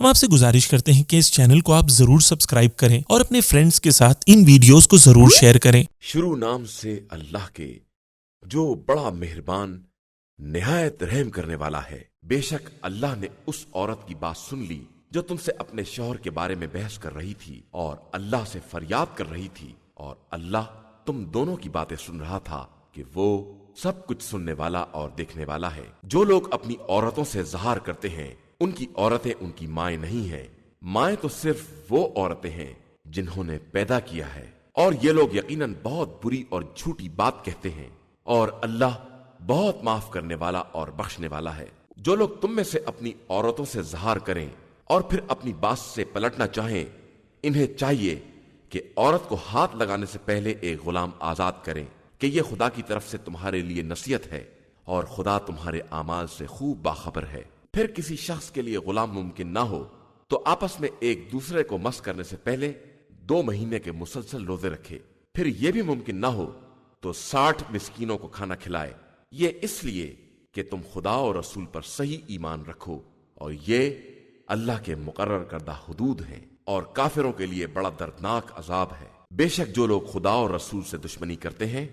ہم آپ سے گزارش کرتے ہیں کہ اس چینل کو آپ ضرور سبسکرائب کریں اور اپنے فرینڈز کے ساتھ ان ویڈیوز کو ضرور شیئر کریں۔ شروع نام سے اللہ کے جو بڑا مہربان نہایت رحم کرنے والا ہے۔ بے شک اللہ نے اس عورت کی بات سن لی جو تم سے اپنے شوہر کے بارے میں بحث کر رہی تھی اور اللہ سے فریاد کر رہی تھی، اور اللہ تم دونوں کی باتیں سن رہا تھا کہ وہ سب کچھ سننے والا اور دیکھنے والا ہے۔ جو لوگ اپنی عورتوں سے اظہار کرتے ہیں ان کی عورتیں ان کی مائیں نہیں ہیں، مائیں تو صرف وہ عورتیں ہیں جنہوں نے پیدا کیا ہے، اور یہ لوگ یقیناً بہت بری اور جھوٹی بات کہتے ہیں، اور اللہ بہت معاف کرنے والا اور بخشنے والا ہے۔ جو لوگ تم میں سے اپنی عورتوں سے اظہار کریں اور پھر اپنی بات سے پلٹنا چاہیں، انہیں چاہیے کہ عورت کو ہاتھ لگانے سے پہلے ایک غلام آزاد کریں کہ یہ خدا کی طرف سے تمہارے لیے نصیحت ہے، اور خدا تمہارے اعمال سے خوب باخبر ہے۔ پھر کسی شخص کے لیے غلام ممکن نہ ہو تو آپس میں ایک دوسرے کو مس کرنے سے پہلے 2 مہینے کے مسلسل روزے رکھے۔ پھر یہ بھی ممکن نہ ہو تو 60 مسکینوں کو کھانا کھلائے، یہ اس لیے کہ تم خدا اور رسول پر صحیح ایمان رکھو، اور یہ اللہ کے مقرر کردہ حدود ہیں، اور کافروں کے لیے بڑا دردناک عذاب ہے۔ بے شک جو لوگ خدا اور رسول سے دشمنی کرتے ہیں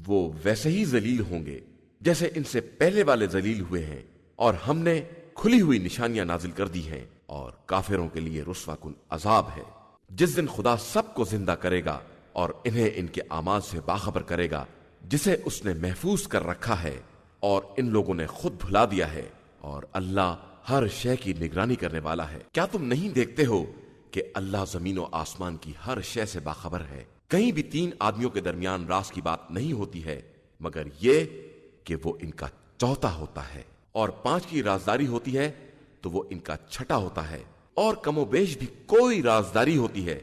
وہ ویسے ہی ذلیل ہوں گے جیسے ان سے پہلے والے ذلیل ہوئے ہیں، اور ہم نے کھلی ہوئی نشانیاں نازل کر دی ہیں، اور کافروں کے لیے رسوا کن عذاب ہے۔ جس دن خدا سب کو زندہ کرے گا اور انہیں ان کے اعمال سے باخبر کرے گا جسے اس نے محفوظ کر رکھا ہے، اور ان لوگوں نے خود بھلا دیا ہے، اور اللہ ہر شے کی نگرانی کرنے والا ہے۔ کیا تم نہیں دیکھتے ہو کہ اللہ زمین و آسمان کی ہر شے سے باخبر ہے؟ کہیں بھی 3 آدمیوں کے درمیان راز کی بات نہیں ہوتی ہے مگر یہ کہ وہ ان کا چوتھا ہوتا ہے، اور 5 کی رازداری ہوتی ہے تو وہ ان کا چھٹا ہوتا ہے، اور کم و بیش بھی کوئی رازداری ہوتی ہے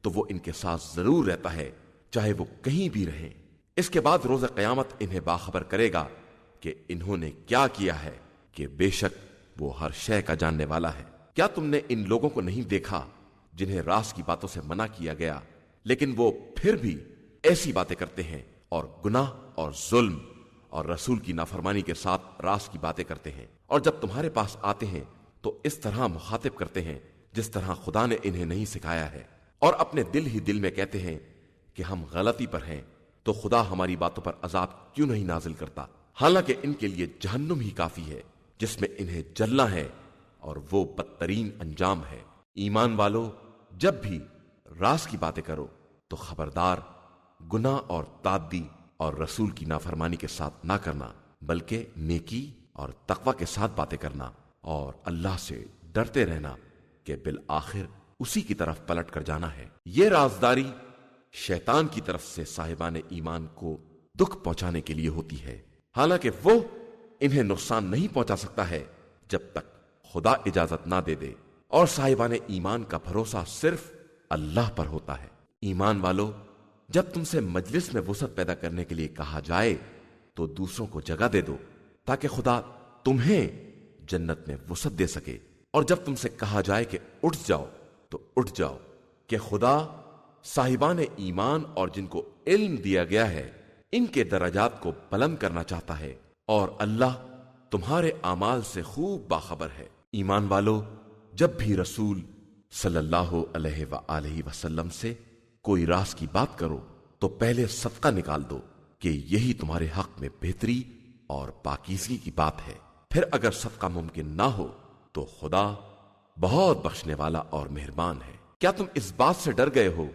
تو وہ ان کے ساتھ ضرور رہتا ہے چاہے وہ کہیں بھی رہیں۔ اس کے بعد روز قیامت انہیں باخبر کرے گا کہ انہوں نے کیا کیا ہے، کہ بے شک وہ ہر شے کا جاننے والا ہے۔ کیا تم نے ان لوگوں کو نہیں دیکھا جنہیں راز کی باتوں سے منع کیا گیا لیکن وہ پھر بھی ایسی باتیں کرتے ہیں، اور گناہ اور ظلم اور رسول کی نافرمانی کے ساتھ راز کی باتیں کرتے ہیں، اور جب تمہارے پاس آتے ہیں تو اس طرح مخاطب کرتے ہیں جس طرح خدا نے انہیں نہیں سکھایا ہے، اور اپنے دل ہی دل میں کہتے ہیں کہ ہم غلطی پر ہیں تو خدا ہماری باتوں پر عذاب کیوں نہیں نازل کرتا، حالانکہ ان کے لیے جہنم ہی کافی ہے جس میں انہیں جلنا ہے، اور وہ بدترین انجام ہے۔ ایمان والو، جب بھی راز کی باتیں کرو تو خبردار گناہ اور تعدی اور رسول کی نافرمانی کے ساتھ نہ کرنا، بلکہ نیکی اور تقوی کے ساتھ باتیں کرنا، اور اللہ سے ڈرتے رہنا کہ بالآخر اسی کی طرف پلٹ کر جانا ہے۔ یہ رازداری شیطان کی طرف سے صاحبان ایمان کو دکھ پہنچانے کے لیے ہوتی ہے، حالانکہ وہ انہیں نقصان نہیں پہنچا سکتا ہے جب تک خدا اجازت نہ دے دے، اور صاحبان ایمان کا بھروسہ صرف اللہ پر ہوتا ہے۔ ایمان والو، جب تم سے مجلس میں وسعت پیدا کرنے کے لیے کہا جائے تو دوسروں کو جگہ دے دو تاکہ خدا تمہیں جنت میں وسعت دے سکے، اور جب تم سے کہا جائے کہ اٹھ جاؤ تو اٹھ جاؤ، کہ خدا صاحبان ایمان اور جن کو علم دیا گیا ہے ان کے درجات کو بلند کرنا چاہتا ہے، اور اللہ تمہارے اعمال سے خوب باخبر ہے۔ ایمان والو، جب بھی رسول صلی اللہ علیہ وآلہ وسلم سے کوئی راز کی بات کرو تو پہلے صدقہ نکال دو کہ یہی تمہارے حق میں بہتری اور پاکیزگی کی بات ہے، پھر اگر صدقہ ممکن نہ ہو تو خدا بہت بخشنے والا اور مہربان ہے۔ کیا تم اس بات سے ڈر گئے ہو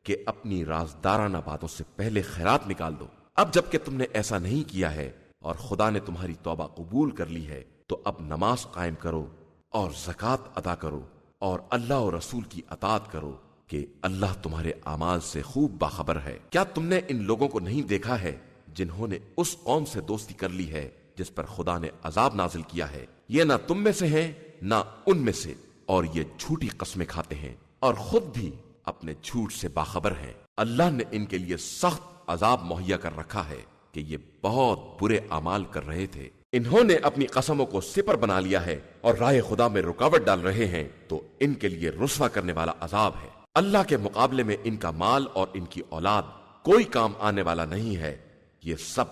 کہ اپنی رازدارانہ باتوں سے پہلے خیرات نکال دو؟ اب جب کہ تم نے ایسا نہیں کیا ہے اور خدا نے تمہاری توبہ قبول کر لی ہے تو اب نماز قائم کرو اور زکوٰۃ ادا کرو اور اللہ اور رسول کی اطاعت کرو کہ اللہ تمہارے اعمال سے خوب باخبر ہے۔ کیا تم نے ان لوگوں کو نہیں دیکھا ہے جنہوں نے اس قوم سے دوستی کر لی ہے جس پر خدا نے عذاب نازل کیا ہے؟ یہ نہ تم میں سے ہیں نہ ان میں سے، اور یہ جھوٹی قسمیں کھاتے ہیں اور خود بھی اپنے جھوٹ سے باخبر ہیں۔ اللہ نے ان کے لیے سخت عذاب مہیا کر رکھا ہے کہ یہ بہت برے اعمال کر رہے تھے۔ انہوں نے اپنی قسموں کو سپر بنا لیا ہے اور راہ خدا میں رکاوٹ ڈال رہے ہیں، تو ان کے لیے رسوا کرنے والا عذاب ہے۔ اللہ کے مقابلے میں ان کا مال اور ان کی اولاد کوئی کام آنے والا نہیں ہے، یہ سب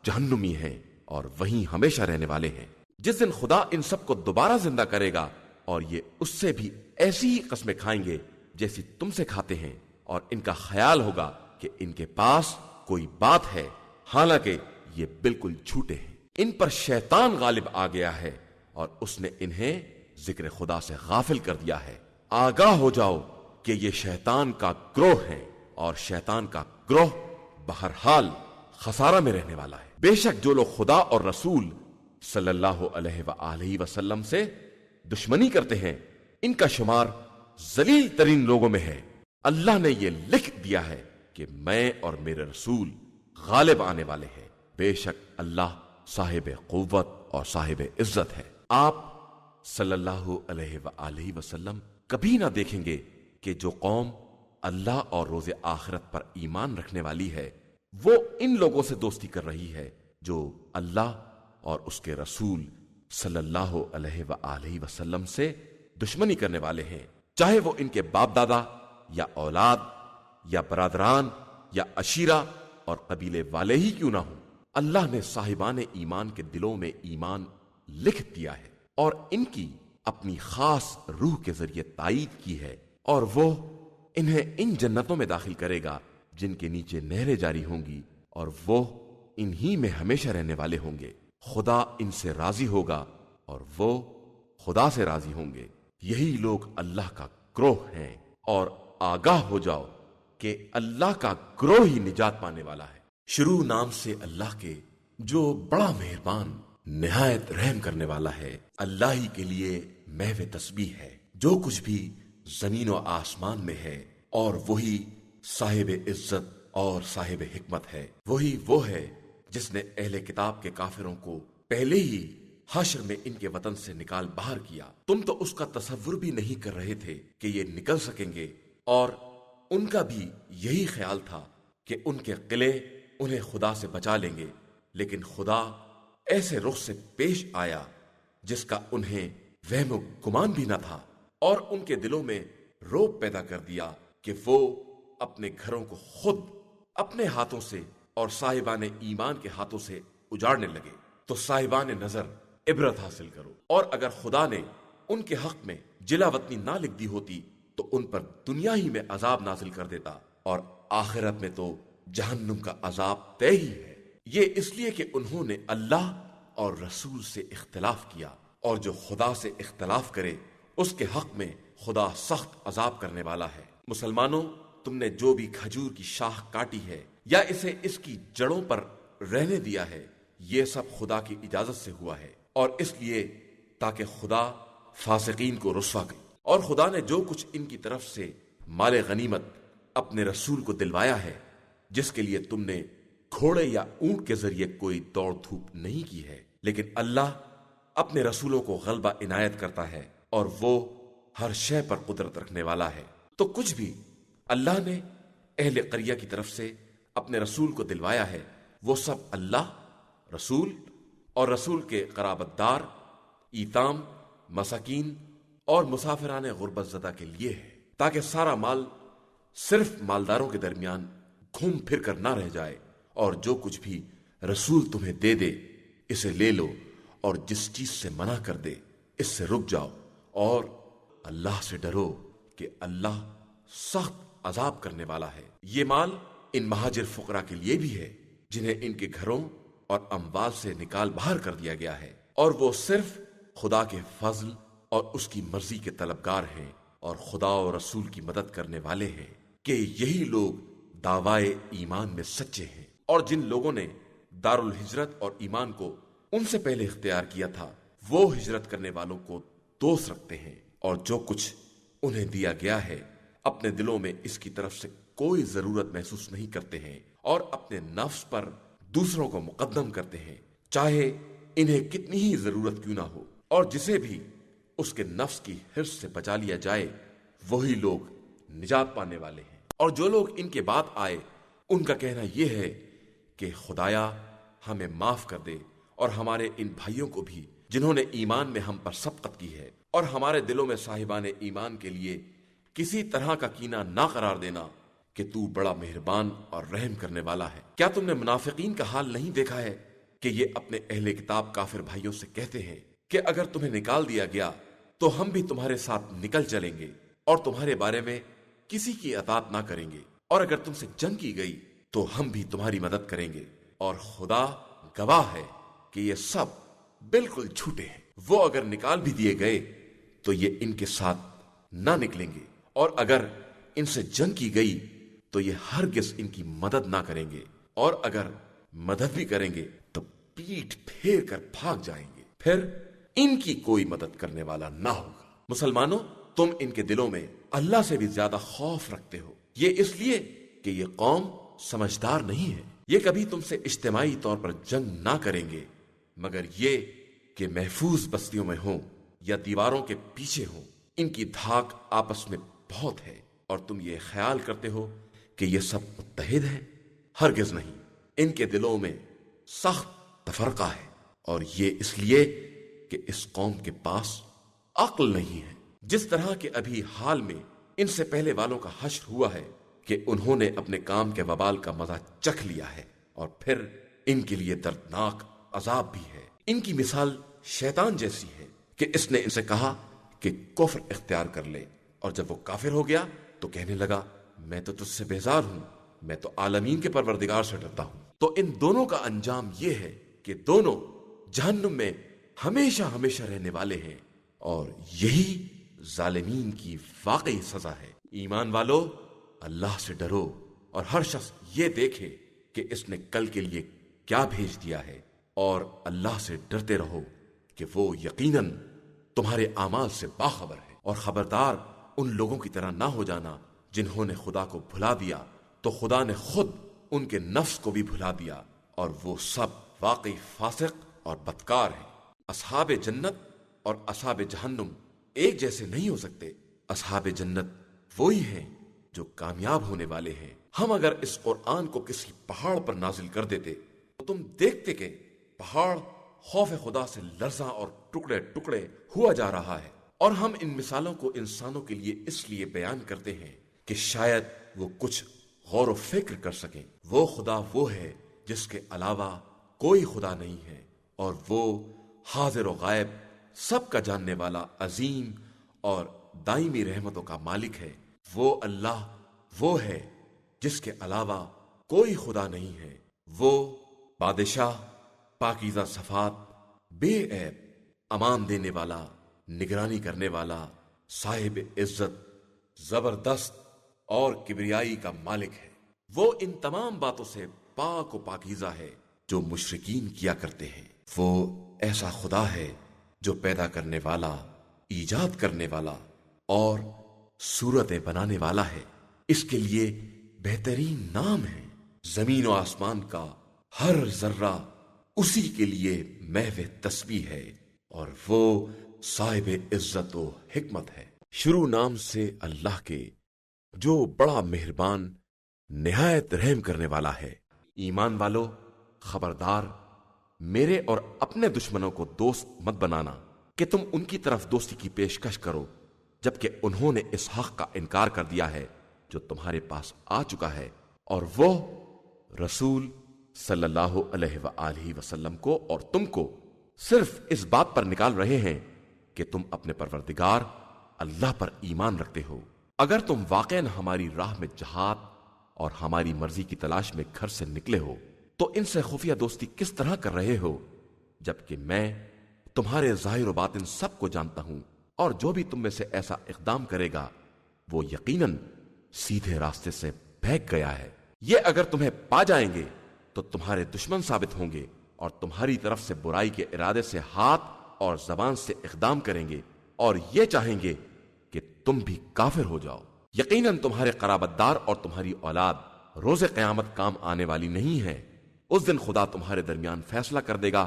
جہنمی ہیں اور وہیں ہمیشہ رہنے والے ہیں۔ جس دن خدا ان سب کو دوبارہ زندہ کرے گا اور یہ اس سے بھی ایسی ہی قسمیں کھائیں گے جیسی تم سے کھاتے ہیں، اور ان کا خیال ہوگا کہ ان کے پاس کوئی بات ہے، حالانکہ یہ بالکل جھوٹے ہیں۔ ان پر شیطان غالب آ گیا ہے اور اس نے انہیں ذکر خدا سے غافل کر دیا ہے۔ آگاہ ہو جاؤ کہ یہ شیطان کا گروہ ہے، اور شیطان کا گروہ بہرحال خسارہ میں رہنے والا ہے۔ بے شک جو لوگ خدا اور رسول صلی اللہ علیہ وآلہ وسلم سے دشمنی کرتے ہیں، ان کا شمار ذلیل ترین لوگوں میں ہے۔ اللہ نے یہ لکھ دیا ہے کہ میں اور میرے رسول غالب آنے والے ہیں۔ بے شک اللہ صاحب قوت اور صاحب عزت ہے۔ آپ صلی اللہ علیہ وآلہ وسلم کبھی نہ دیکھیں گے کہ جو قوم اللہ اور روز آخرت پر ایمان رکھنے والی ہے وہ ان لوگوں سے دوستی کر رہی ہے جو اللہ اور اس کے رسول صلی اللہ علیہ وآلہ وسلم سے دشمنی کرنے والے ہیں، چاہے وہ ان کے باپ دادا یا اولاد یا برادران یا عشیرہ اور قبیلے والے ہی کیوں نہ ہوں۔ اللہ نے صاحبان ایمان کے دلوں میں ایمان لکھ دیا ہے اور ان کی اپنی خاص روح کے ذریعے تائید کی ہے، اور وہ انہیں ان جنتوں میں داخل کرے گا جن کے نیچے نہریں جاری ہوں گی، اور وہ انہی میں ہمیشہ رہنے والے ہوں گے۔ خدا ان سے راضی ہوگا اور وہ خدا سے راضی ہوں گے۔ یہی لوگ اللہ کا گروہ ہیں، اور آگاہ ہو جاؤ کہ اللہ کا گروہ ہی نجات پانے والا ہے۔ شروع نام سے اللہ کے جو بڑا مہربان نہایت رحم کرنے والا ہے۔ اللہ ہی کے لیے محو تسبیح ہے جو کچھ بھی زمین و آسمان میں ہے، اور وہی صاحب عزت اور صاحب حکمت ہے۔ وہی وہ ہے جس نے اہل کتاب کے کافروں کو پہلے ہی حشر میں ان کے وطن سے نکال باہر کیا۔ تم تو اس کا تصور بھی نہیں کر رہے تھے کہ یہ نکل سکیں گے، اور ان کا بھی یہی خیال تھا کہ ان کے قلعے انہیں خدا سے بچا لیں گے، لیکن خدا ایسے رخ سے پیش آیا جس کا انہیں وہم و گمان بھی نہ تھا، اور ان کے دلوں میں روب پیدا کر دیا کہ وہ اپنے گھروں کو خود اپنے ہاتھوں سے اور صاحبان ایمان کے ہاتھوں سے اجاڑنے لگے۔ تو صاحبان نظر عبرت حاصل کرو، اور اگر خدا نے ان کے حق میں جلا وطنی نہ لکھ دی ہوتی تو ان پر دنیا ہی میں عذاب نازل کر دیتا، اور آخرت میں تو جہنم کا عذاب طے ہی ہے۔ یہ اس لیے کہ انہوں نے اللہ اور رسول سے اختلاف کیا، اور جو خدا سے اختلاف کرے اس کے حق میں خدا سخت عذاب کرنے والا ہے۔ مسلمانوں، تم نے جو بھی کھجور کی شاخ کاٹی ہے یا اسے اس کی جڑوں پر رہنے دیا ہے، یہ سب خدا کی اجازت سے ہوا ہے، اور اس لیے تاکہ خدا فاسقین کو رسوا کرے۔ اور خدا نے جو کچھ ان کی طرف سے مال غنیمت اپنے رسول کو دلوایا ہے، جس کے لیے تم نے گھوڑے یا اونٹ کے ذریعے کوئی دوڑ دھوپ نہیں کی ہے، لیکن اللہ اپنے رسولوں کو غلبہ عنایت کرتا ہے، اور وہ ہر شے پر قدرت رکھنے والا ہے۔ تو کچھ بھی اللہ نے اہل قریہ کی طرف سے اپنے رسول کو دلوایا ہے، وہ سب اللہ، رسول اور رسول کے قرابت دار، ایتام، مساکین اور مسافران غربت زدہ کے لیے ہے، تاکہ سارا مال صرف مالداروں کے درمیان گھوم پھر کر نہ رہ جائے، اور جو کچھ بھی رسول تمہیں دے دے اسے لے لو، اور جس چیز سے منع کر دے اس سے رک جاؤ، اور اللہ سے ڈرو کہ اللہ سخت عذاب کرنے والا ہے۔ یہ مال ان مہاجر فقراء کے لیے بھی ہے جنہیں ان کے گھروں اور اموال سے نکال باہر کر دیا گیا ہے، اور وہ صرف خدا کے فضل اور اس کی مرضی کے طلبگار ہیں، اور خدا اور رسول کی مدد کرنے والے ہیں کہ یہی لوگ دعوائے ایمان میں سچے ہیں۔ اور جن لوگوں نے دار الہجرت اور ایمان کو ان سے پہلے اختیار کیا تھا، وہ ہجرت کرنے والوں کو دوست رکھتے ہیں، اور جو کچھ انہیں دیا گیا ہے اپنے دلوں میں اس کی طرف سے کوئی ضرورت محسوس نہیں کرتے ہیں، اور اپنے نفس پر دوسروں کو مقدم کرتے ہیں، چاہے انہیں کتنی ہی ضرورت کیوں نہ ہو، اور جسے بھی اس کے نفس کی حرص سے بچا لیا جائے وہی لوگ نجات پانے والے ہیں۔ اور جو لوگ ان کے بعد آئے ان کا کہنا یہ ہے کہ خدایا ہمیں معاف کر دے، اور ہمارے ان بھائیوں کو بھی جنہوں نے ایمان میں ہم پر سبقت کی ہے، اور ہمارے دلوں میں صاحبان ایمان کے لیے کسی طرح کا کینہ نہ قرار دینا کہ تو بڑا مہربان اور رحم کرنے والا ہے۔ کیا تم نے منافقین کا حال نہیں دیکھا ہے کہ یہ اپنے اہل کتاب کافر بھائیوں سے کہتے ہیں کہ اگر تمہیں نکال دیا گیا تو ہم بھی تمہارے ساتھ نکل چلیں گے اور تمہارے بارے میں کسی کی اطاعت نہ کریں گے، اور اگر تم سے جنگ کی گئی تو ہم بھی تمہاری مدد کریں گے، اور خدا گواہ ہے کہ یہ سب بالکل جھوٹے ہیں۔ وہ اگر نکال بھی دیے گئے تو یہ ان کے ساتھ نہ نکلیں گے، اور اگر ان سے جنگ کی گئی تو یہ ہرگز ان کی مدد نہ کریں گے، اور اگر مدد بھی کریں گے تو پیٹھ پھیر کر بھاگ جائیں گے، پھر ان کی کوئی مدد کرنے والا نہ ہوگا۔ مسلمانوں، تم ان کے دلوں میں اللہ سے بھی زیادہ خوف رکھتے ہو، یہ اس لیے کہ یہ قوم سمجھدار نہیں ہے۔ یہ کبھی تم سے اجتماعی طور پر جنگ نہ کریں گے مگر یہ کہ محفوظ بستیوں میں ہوں یا دیواروں کے پیچھے ہوں۔ ان کی دھاک آپس میں بہت ہے، اور تم یہ خیال کرتے ہو کہ یہ سب متحد ہیں، ہرگز نہیں۔ ان کے دلوں میں سخت تفرقہ ہے، اور یہ اس لیے کہ اس قوم کے پاس عقل نہیں ہے۔ جس طرح کہ ابھی حال میں ان سے پہلے والوں کا حشر ہوا ہے کہ انہوں نے اپنے کام کے وبال کا مزہ چکھ لیا ہے، اور پھر ان کے لیے دردناک عذاب بھی ہے۔ ان کی مثال شیطان جیسی ہے کہ اس نے ان سے کہا کہ کفر اختیار کر لے، اور جب وہ کافر ہو گیا تو کہنے لگا میں تو تجھ سے بیزار ہوں، میں تو عالمین کے پروردگار سے ڈرتا ہوں۔ تو ان دونوں کا انجام یہ ہے کہ دونوں جہنم میں ہمیشہ ہمیشہ رہنے والے ہیں، اور یہی ظالمین کی واقعی سزا ہے۔ ایمان والو، اللہ سے ڈرو، اور ہر شخص یہ دیکھے کہ اس نے کل کے لیے کیا بھیج دیا ہے، اور اللہ سے ڈرتے رہو کہ وہ یقیناً تمہارے اعمال سے باخبر ہے۔ اور خبردار ان لوگوں کی طرح نہ ہو جانا جنہوں نے خدا کو بھلا دیا تو خدا نے خود ان کے نفس کو بھی بھلا دیا، اور وہ سب واقعی فاسق اور بدکار ہیں۔ اصحاب جنت اور اصحاب جہنم ایک جیسے نہیں ہو سکتے۔ اصحاب جنت وہی ہیں جو کامیاب ہونے والے ہیں۔ ہم اگر اس قرآن کو کسی پہاڑ پر نازل کر دیتے تو تم دیکھتے کہ پہاڑ خوف خدا سے لرزاں اور ٹکڑے ٹکڑے ہوا جا رہا ہے۔ اور ہم ان مثالوں کو انسانوں کے لیے اس لیے بیان کرتے ہیں کہ شاید وہ کچھ غور و فکر کر سکیں۔ وہ خدا وہ ہے جس کے علاوہ کوئی خدا نہیں ہے، اور وہ حاضر و غائب سب کا جاننے والا عظیم اور دائمی رحمتوں کا مالک ہے۔ وہ اللہ وہ ہے جس کے علاوہ کوئی خدا نہیں ہے۔ وہ بادشاہ، پاکیزہ صفات، بے عیب، امان دینے والا، نگرانی کرنے والا، صاحب عزت، زبردست اور کبریائی کا مالک ہے۔ وہ ان تمام باتوں سے پاک و پاکیزہ ہے جو مشرکین کیا کرتے ہیں۔ وہ ایسا خدا ہے جو پیدا کرنے والا، ایجاد کرنے والا اور صورتیں بنانے والا ہے۔ اس کے لیے بہترین نام ہے۔ زمین و آسمان کا ہر ذرہ اسی کے لیے محو تسبیح ہے، اور وہ صاحب عزت و حکمت ہے۔ شروع نام سے اللہ کے جو بڑا مہربان نہایت رحم کرنے والا ہے۔ ایمان والو، خبردار، میرے اور اپنے دشمنوں کو دوست مت بنانا کہ تم ان کی طرف دوستی کی پیشکش کرو جبکہ انہوں نے اس حق کا انکار کر دیا ہے جو تمہارے پاس آ چکا ہے، اور وہ رسول صلی اللہ علیہ وآلہ وسلم کو اور تم کو صرف اس بات پر نکال رہے ہیں کہ تم اپنے پروردگار اللہ پر ایمان رکھتے ہو۔ اگر تم واقعاً ہماری راہ میں جہاد اور ہماری مرضی کی تلاش میں گھر سے نکلے ہو تو ان سے خفیہ دوستی کس طرح کر رہے ہو، جبکہ میں تمہارے ظاہر و باطن سب کو جانتا ہوں، اور جو بھی تم میں سے ایسا اقدام کرے گا وہ یقیناً سیدھے راستے سے بھیگ گیا ہے۔ یہ اگر تمہیں پا جائیں گے تو تمہارے دشمن ثابت ہوں گے، اور تمہاری طرف سے برائی کے ارادے سے ہاتھ اور زبان سے اقدام کریں گے، اور یہ چاہیں گے کہ تم بھی کافر ہو جاؤ۔ یقیناً تمہارے قرابت دار اور تمہاری اولاد روز قیامت کام آنے والی نہیں ہے۔ اس دن خدا تمہارے درمیان فیصلہ کر دے گا،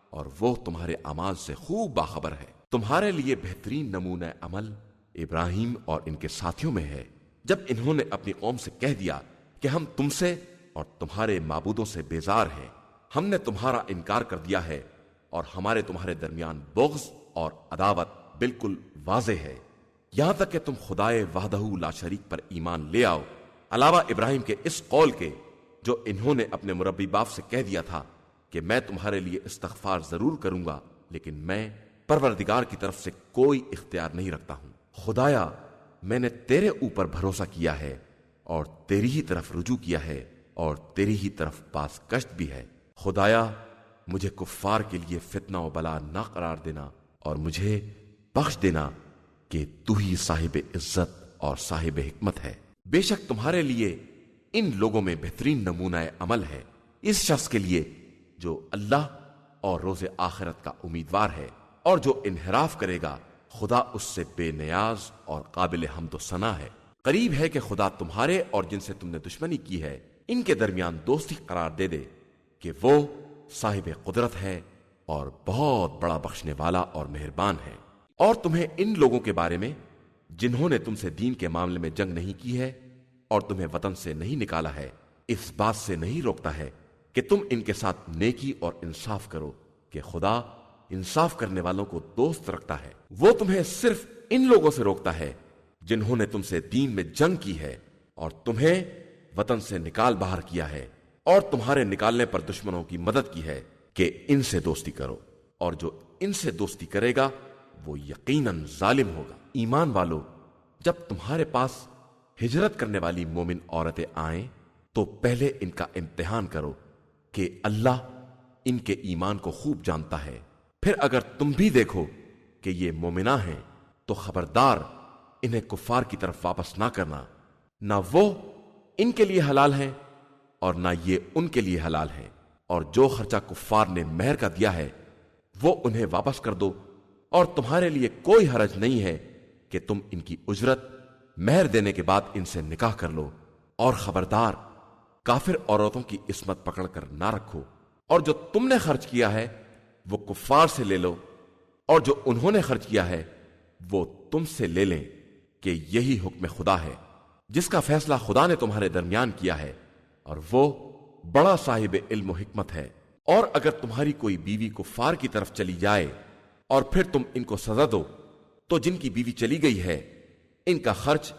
اور وہ تمہارے اعمال سے خوب باخبر ہے۔ تمہارے لیے بہترین نمونہ عمل ابراہیم اور ان کے ساتھیوں میں ہے، جب انہوں نے اپنی قوم سے کہہ دیا کہ ہم تم سے اور تمہارے معبودوں سے بیزار ہیں، ہم نے تمہارا انکار کر دیا ہے، اور ہمارے تمہارے درمیان بغض اور عداوت بالکل واضح ہے، یہاں تک کہ تم خدائے وحدہ لا شریک پر ایمان لے آؤ، علاوہ ابراہیم کے اس قول کے جو انہوں نے اپنے مربی باپ سے کہہ دیا تھا کہ میں تمہارے لیے استغفار ضرور کروں گا لیکن میں پروردگار کی طرف سے کوئی اختیار نہیں رکھتا ہوں۔ خدایا میں نے تیرے اوپر بھروسہ کیا ہے اور تیری ہی طرف رجوع کیا ہے اور تیری ہی طرف باز گشت بھی ہے۔ خدایا مجھے کفار کے لیے فتنہ و بلا نہ قرار دینا اور مجھے بخش دینا کہ تو ہی صاحب عزت اور صاحب حکمت ہے۔ بے شک تمہارے لیے ان لوگوں میں بہترین نمونہ عمل ہے اس شخص کے لیے جو اللہ اور روز آخرت کا امیدوار ہے، اور جو انحراف کرے گا خدا اس سے بے نیاز اور قابل حمد و ثنا ہے۔ قریب ہے کہ خدا تمہارے اور جن سے تم نے دشمنی کی ہے ان کے درمیان دوستی قرار دے دے کہ وہ صاحب قدرت ہے اور بہت بڑا بخشنے والا اور مہربان ہے۔ اور تمہیں ان لوگوں کے بارے میں جنہوں نے تم سے دین کے معاملے میں جنگ نہیں کی ہے اور تمہیں وطن سے نہیں نکالا ہے، اس بات سے نہیں روکتا ہے کہ تم ان کے ساتھ نیکی اور انصاف کرو کہ خدا انصاف کرنے والوں کو دوست رکھتا ہے۔ وہ تمہیں صرف ان لوگوں سے روکتا ہے جنہوں نے تم سے دین میں جنگ کی ہے اور تمہیں وطن سے نکال باہر کیا ہے اور تمہارے نکالنے پر دشمنوں کی مدد کی ہے کہ ان سے دوستی کرو، اور جو ان سے دوستی کرے گا وہ یقیناً ظالم ہوگا۔ ایمان والو، جب تمہارے پاس ہجرت کرنے والی مومن عورتیں آئیں تو پہلے ان کا امتحان کرو کہ اللہ ان کے ایمان کو خوب جانتا ہے۔ پھر اگر تم بھی دیکھو کہ یہ مومنہ ہیں تو خبردار انہیں کفار کی طرف واپس نہ کرنا، نہ وہ ان کے لیے حلال ہیں اور نہ یہ ان کے لیے حلال ہیں، اور جو خرچہ کفار نے مہر کا دیا ہے وہ انہیں واپس کر دو، اور تمہارے لیے کوئی حرج نہیں ہے کہ تم ان کی اجرت مہر دینے کے بعد ان سے نکاح کر لو، اور خبردار کافر عورتوں کی عصمت پکڑ کر نہ رکھو، اور جو تم نے خرچ کیا ہے وہ کفار سے لے لو، اور جو انہوں نے خرچ کیا ہے وہ تم سے لے لیں، کہ یہی حکم خدا ہے جس کا فیصلہ خدا نے تمہارے درمیان کیا ہے، اور وہ بڑا صاحب علم و حکمت ہے۔ اور اگر تمہاری کوئی بیوی کفار کی طرف چلی جائے اور پھر تم ان کو سزا دو تو جن کی بیوی چلی گئی ہے ان کا خرچ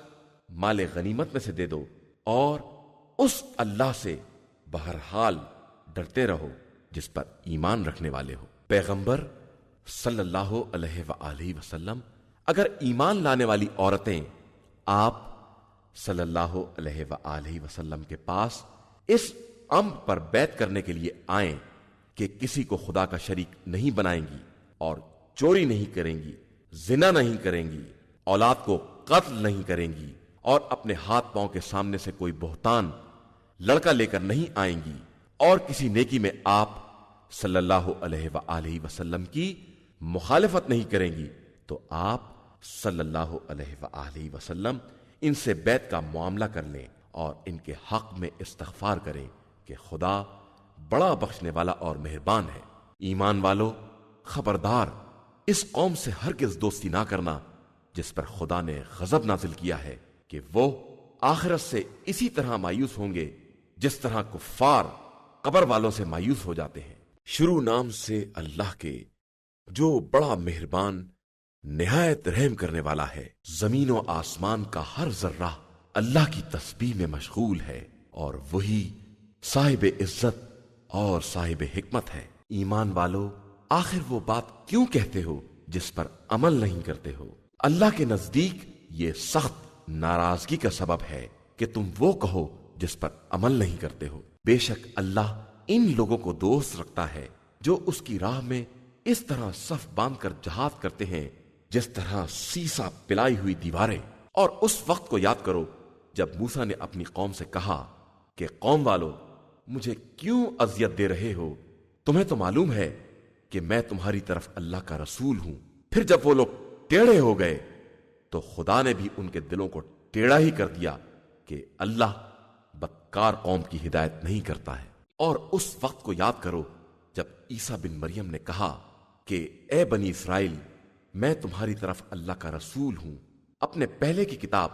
مال غنیمت میں سے دے دو، اور اس اللہ سے بہرحال ڈرتے رہو جس پر ایمان رکھنے والے ہو۔ پیغمبر صلی اللہ علیہ وآلہ وسلم، اگر ایمان لانے والی عورتیں آپ صلی اللہ علیہ وآلہ وسلم کے پاس اس امر پر بیعت کرنے کے لیے آئیں کہ کسی کو خدا کا شریک نہیں بنائیں گی اور چوری نہیں کریں گی، زنا نہیں کریں گی، اولاد کو قتل نہیں کریں گی، اور اپنے ہاتھ پاؤں کے سامنے سے کوئی بہتان لڑکا لے کر نہیں آئیں گی، اور کسی نیکی میں آپ صلی اللہ علیہ وآلہ وسلم کی مخالفت نہیں کریں گی، تو آپ صلی اللہ علیہ وآلہ وسلم ان سے بیعت کا معاملہ کر لیں اور ان کے حق میں استغفار کریں کہ خدا بڑا بخشنے والا اور مہربان ہے۔ ایمان والو، خبردار اس قوم سے ہرگز دوستی نہ کرنا جس پر خدا نے غضب نازل کیا ہے کہ وہ آخرت سے اسی طرح مایوس ہوں گے جس طرح کفار قبر والوں سے مایوس ہو جاتے ہیں۔ شروع نام سے اللہ کے جو بڑا مہربان نہایت رحم کرنے والا ہے۔ زمین و آسمان کا ہر ذرہ اللہ کی تسبیح میں مشغول ہے، اور وہی صاحب عزت اور صاحب حکمت ہے۔ ایمان والو، آخر وہ بات کیوں کہتے ہو جس پر عمل نہیں کرتے ہو؟ اللہ کے نزدیک یہ سخت ناراضگی کا سبب ہے کہ تم وہ کہو جس پر عمل نہیں کرتے ہو۔ بے شک اللہ ان لوگوں کو دوست رکھتا ہے جو اس کی راہ میں اس طرح صف باندھ کر جہاد کرتے ہیں جس طرح سیسا پلائی ہوئی دیواریں۔ اور اس وقت کو یاد کرو جب موسیٰ نے اپنی قوم سے کہا کہ قوم والو، مجھے کیوں اذیت دے رہے ہو؟ تمہیں تو معلوم ہے کہ میں تمہاری طرف اللہ کا رسول ہوں۔ پھر جب وہ لوگ ٹیڑھے ہو گئے تو خدا نے بھی ان کے دلوں کو ٹیڑھا ہی کر دیا کہ اللہ بدکار قوم کی ہدایت نہیں کرتا ہے۔ اور اس وقت کو یاد کرو جب عیسیٰ بن مریم نے کہا کہ اے بنی اسرائیل، میں تمہاری طرف اللہ کا رسول ہوں، اپنے پہلے کی کتاب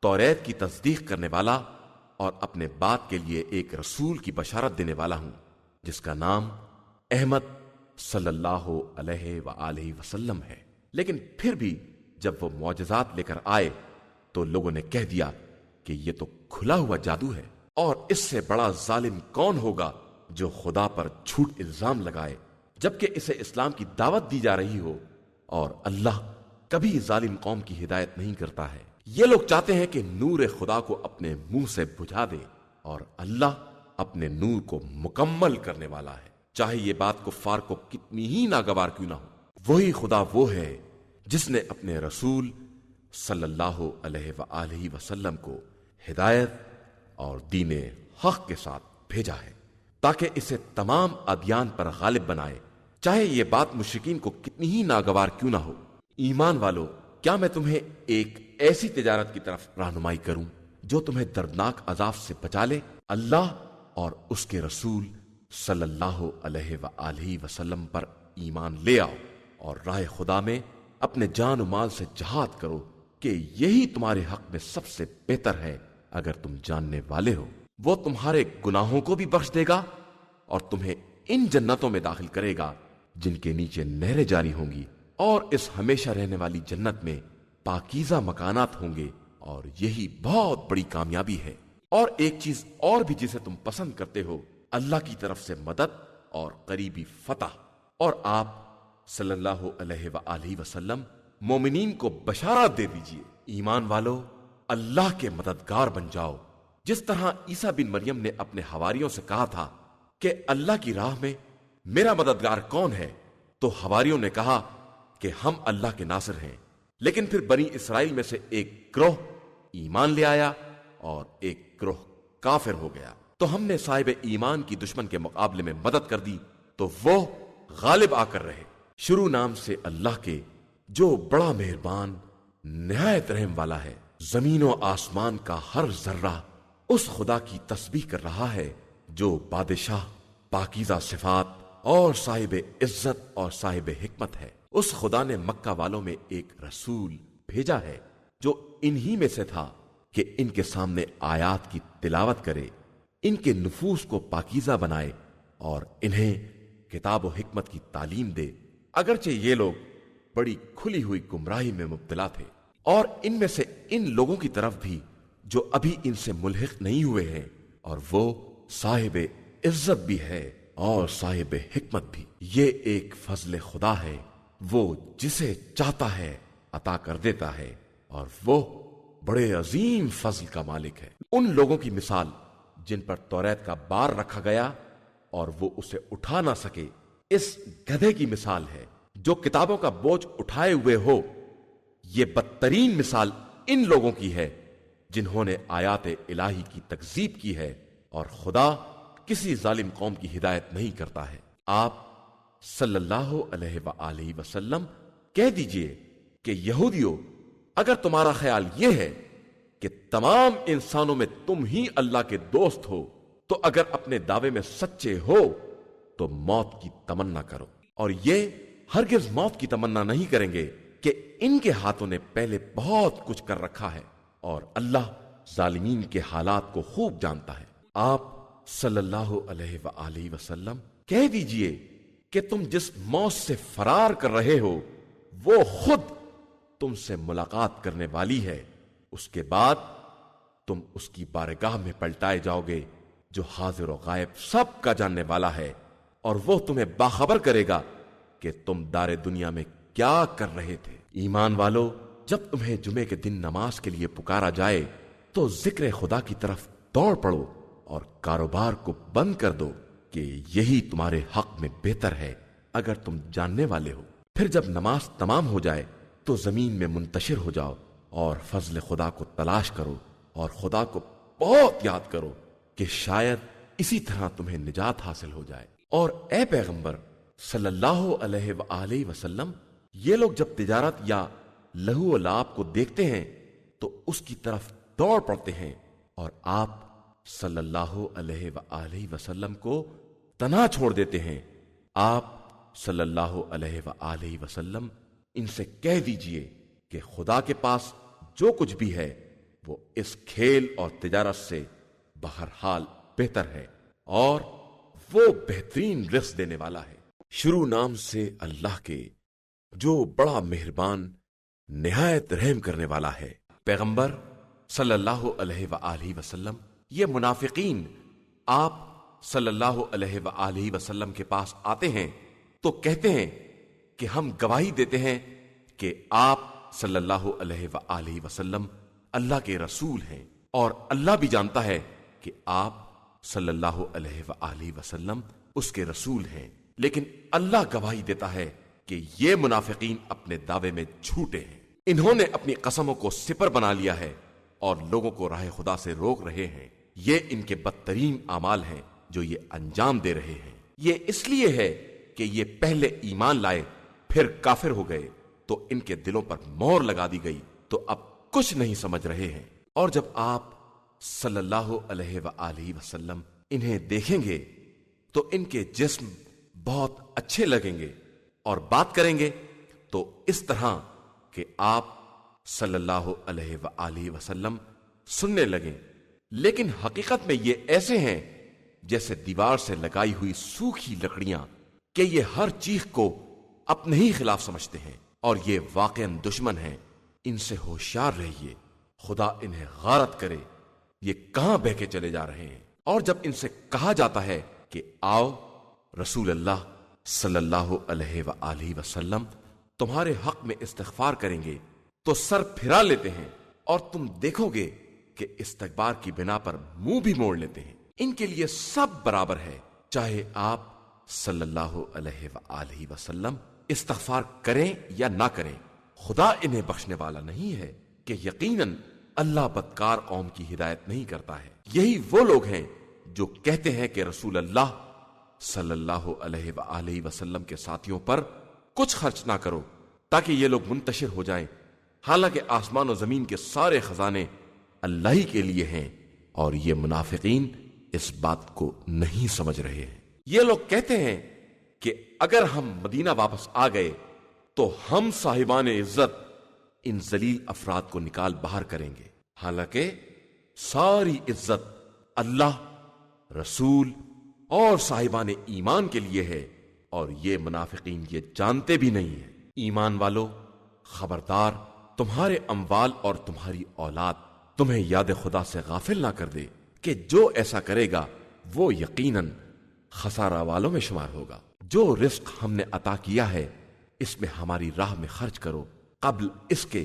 توریت کی تصدیق کرنے والا اور اپنے بعد کے لیے ایک رسول کی بشارت دینے والا ہوں جس کا نام احمد صلی اللہ علیہ وآلہ وسلم ہے۔ لیکن پھر بھی جب وہ معجزات لے کر آئے تو لوگوں نے کہہ دیا کہ یہ تو کھلا ہوا جادو ہے، اور اس سے بڑا ظالم کون ہوگا جو خدا پر جھوٹ الزام لگائے جبکہ اسے اسلام کی دعوت دی جا رہی ہو۔ اور اللہ کبھی ظالم قوم کی ہدایت نہیں کرتا ہے۔ یہ لوگ چاہتے ہیں کہ نور خدا کو اپنے منہ سے بجھا دے، اور اللہ اپنے نور کو مکمل کرنے والا ہے، چاہے یہ بات کفار کو کتنی ہی ناگوار کیوں نہ ہو۔ وہی خدا وہ ہے جس نے اپنے رسول صلی اللہ علیہ وآلہ وسلم کو ہدایت اور دین حق کے ساتھ بھیجا ہے تاکہ اسے تمام ادیان پر غالب بنائے، چاہے یہ بات مشرکین کو کتنی ہی ناگوار کیوں نہ ہو۔ ایمان والو، کیا میں تمہیں ایک ایسی تجارت کی طرف رہنمائی کروں جو تمہیں دردناک عذاب سے بچا لے؟ اللہ اور اس کے رسول صلی اللہ علیہ وآلہ وسلم پر ایمان لے آؤ اور راہ خدا میں اپنے جان و مال سے جہاد کرو کہ یہی تمہارے حق میں سب سے بہتر ہے اگر تم جاننے والے ہو۔ وہ تمہارے گناہوں کو بھی بخش دے گا اور تمہیں ان جنتوں میں داخل کرے گا جن کے نیچے نہریں جاری ہوں گی، اور اس ہمیشہ رہنے والی جنت میں پاکیزہ مکانات ہوں گے، اور یہی بہت بڑی کامیابی ہے۔ اور ایک چیز اور بھی جسے تم پسند کرتے ہو، اللہ کی طرف سے مدد اور قریبی فتح۔ اور آپ صلی اللہ علیہ وآلہ وسلم مومنین کو بشارت دے دیجئے، ایمان والو، اللہ کے مددگار بن جاؤ، جس طرح عیسیٰ بن مریم نے اپنے حواریوں سے کہا تھا کہ اللہ کی راہ میں میرا مددگار کون ہے؟ تو حواریوں نے کہا کہ ہم اللہ کے ناصر ہیں۔ لیکن پھر بنی اسرائیل میں سے ایک گروہ ایمان لے آیا اور ایک گروہ کافر ہو گیا، تو ہم نے صاحب ایمان کی دشمن کے مقابلے میں مدد کر دی تو وہ غالب آ کر رہے۔ شروع نام سے اللہ کے جو بڑا مہربان نہایت رحم والا ہے۔ زمین و آسمان کا ہر ذرہ اس خدا کی تسبیح کر رہا ہے جو بادشاہ، پاکیزہ صفات اور صاحب عزت اور صاحب حکمت ہے۔ اس خدا نے مکہ والوں میں ایک رسول بھیجا ہے جو انہی میں سے تھا کہ ان کے سامنے آیات کی تلاوت کرے، ان کے نفوس کو پاکیزہ بنائے اور انہیں کتاب و حکمت کی تعلیم دے، اگرچہ یہ لوگ بڑی کھلی ہوئی گمراہی میں مبتلا تھے۔ اور ان میں سے ان لوگوں کی طرف بھی جو ابھی ان سے ملحق نہیں ہوئے ہیں، اور وہ صاحب عزت بھی ہے اور صاحب حکمت بھی۔ یہ ایک فضل خدا ہے، وہ جسے چاہتا ہے عطا کر دیتا ہے، اور وہ بڑے عظیم فضل کا مالک ہے۔ ان لوگوں کی مثال جن پر توریت کا بار رکھا گیا اور وہ اسے اٹھا نہ سکے، اس گدھے کی مثال ہے جو کتابوں کا بوجھ اٹھائے ہوئے ہو۔ یہ بدترین مثال ان لوگوں کی ہے جنہوں نے آیات الہی کی تکذیب کی ہے، اور خدا کسی ظالم قوم کی ہدایت نہیں کرتا ہے۔ آپ صلی اللہ علیہ وآلہ وسلم کہہ دیجئے کہ یہودیوں، اگر تمہارا خیال یہ ہے کہ تمام انسانوں میں تم ہی اللہ کے دوست ہو، تو اگر اپنے دعوے میں سچے ہو تو موت کی تمنا کرو، اور یہ ہرگز موت کی تمنا نہیں کریں گے کہ ان کے ہاتھوں نے پہلے بہت کچھ کر رکھا ہے، اور اللہ ظالمین کے حالات کو خوب جانتا ہے۔ آپ صلی اللہ علیہ وآلہ وسلم کہہ دیجئے کہ تم جس موت سے فرار کر رہے ہو وہ خود تم سے ملاقات کرنے والی ہے، اس کے بعد تم اس کی بارگاہ میں پلٹائے جاؤ گے جو حاضر و غائب سب کا جاننے والا ہے، اور وہ تمہیں باخبر کرے گا کہ تم دار دنیا میں کیا کر رہے تھے۔ ایمان والو، جب تمہیں جمعے کے دن نماز کے لیے پکارا جائے تو ذکر خدا کی طرف دوڑ پڑو اور کاروبار کو بند کر دو کہ یہی تمہارے حق میں بہتر ہے اگر تم جاننے والے ہو۔ پھر جب نماز تمام ہو جائے تو زمین میں منتشر ہو جاؤ اور فضل خدا کو تلاش کرو، اور خدا کو بہت یاد کرو کہ شاید اسی طرح تمہیں نجات حاصل ہو جائے۔ اور اے پیغمبر صلی اللہ علیہ وآلہ وسلم، یہ لوگ جب تجارت یا لہو و لعب کو دیکھتے ہیں تو اس کی طرف دوڑ پڑتے ہیں، اور آپ صلی اللہ علیہ وآلہ وسلم کو تنہا چھوڑ دیتے ہیں۔ آپ صلی اللہ علیہ وآلہ وسلم ان سے کہہ دیجئے کہ خدا کے پاس جو کچھ بھی ہے وہ اس کھیل اور تجارت سے بہرحال بہتر ہے، اور وہ بہترین رزق دینے والا ہے۔ شروع نام سے اللہ کے جو بڑا مہربان نہایت رحم کرنے والا ہے۔ پیغمبر صلی اللہ علیہ وآلہ وسلم، یہ منافقین آپ صلی اللہ علیہ وآلہ وسلم کے پاس آتے ہیں تو کہتے ہیں کہ ہم گواہی دیتے ہیں کہ آپ صلی اللہ علیہ وآلہ وسلم اللہ کے رسول ہیں، اور اللہ بھی جانتا ہے کہ آپ صلی اللہ علیہ وآلہ وسلم اس کے رسول ہیں، لیکن اللہ گواہی دیتا ہے کہ یہ منافقین اپنے دعوے میں جھوٹے ہیں۔ انہوں نے اپنی قسموں کو سپر بنا لیا ہے اور لوگوں کو راہ خدا سے روک رہے ہیں۔ یہ ان کے بدترین اعمال ہیں جو یہ انجام دے رہے ہیں۔ یہ اس لیے ہے کہ یہ پہلے ایمان لائے پھر کافر ہو گئے، تو ان کے دلوں پر مہر لگا دی گئی، تو اب کچھ نہیں سمجھ رہے ہیں۔ اور جب آپ صلی اللہ علیہ وآلہ وسلم انہیں دیکھیں گے تو ان کے جسم بہت اچھے لگیں گے، اور بات کریں گے تو اس طرح کہ آپ صلی اللہ علیہ وآلہ وسلم سننے لگیں، لیکن حقیقت میں یہ ایسے ہیں جیسے دیوار سے لگائی ہوئی سوکھی لکڑیاں، کہ یہ ہر چیخ کو اپنے ہی خلاف سمجھتے ہیں، اور یہ واقعاً دشمن ہیں۔ ان سے ہوشیار رہیے، خدا انہیں غارت کرے، یہ کہاں بہ کے چلے جا رہے ہیں۔ اور جب ان سے کہا جاتا ہے کہ آؤ، رسول اللہ صلی اللہ علیہ وآلہ وسلم تمہارے حق میں استغفار کریں گے، تو سر پھرا لیتے ہیں، اور تم دیکھو گے کہ استکبار کی بنا پر منہ بھی موڑ لیتے ہیں۔ ان کے لیے سب برابر ہے، چاہے آپ صلی اللہ علیہ وآلہ وسلم استغفار کریں یا نہ کریں، خدا انہیں بخشنے والا نہیں ہے، کہ یقیناً اللہ بدکار قوم کی ہدایت نہیں کرتا ہے۔ یہی وہ لوگ ہیں جو کہتے ہیں کہ رسول اللہ صلی اللہ علیہ وآلہ وسلم کے ساتھیوں پر کچھ خرچ نہ کرو تاکہ یہ لوگ منتشر ہو جائیں، حالانکہ آسمان و زمین کے سارے خزانے اللہ ہی کے لیے ہیں، اور یہ منافقین اس بات کو نہیں سمجھ رہے ہیں۔ یہ لوگ کہتے ہیں کہ اگر ہم مدینہ واپس آ گئے تو ہم صاحبان عزت ان ذلیل افراد کو نکال باہر کریں گے، حالانکہ ساری عزت اللہ، رسول اور صاحبان ایمان کے لیے ہے، اور یہ منافقین یہ جانتے بھی نہیں ہیں۔ ایمان والو، خبردار تمہارے اموال اور تمہاری اولاد تمہیں یاد خدا سے غافل نہ کر دے، کہ جو ایسا کرے گا وہ یقیناً خسارہ والوں میں شمار ہوگا۔ جو رزق ہم نے عطا کیا ہے اس میں ہماری راہ میں خرچ کرو، قبل اس کے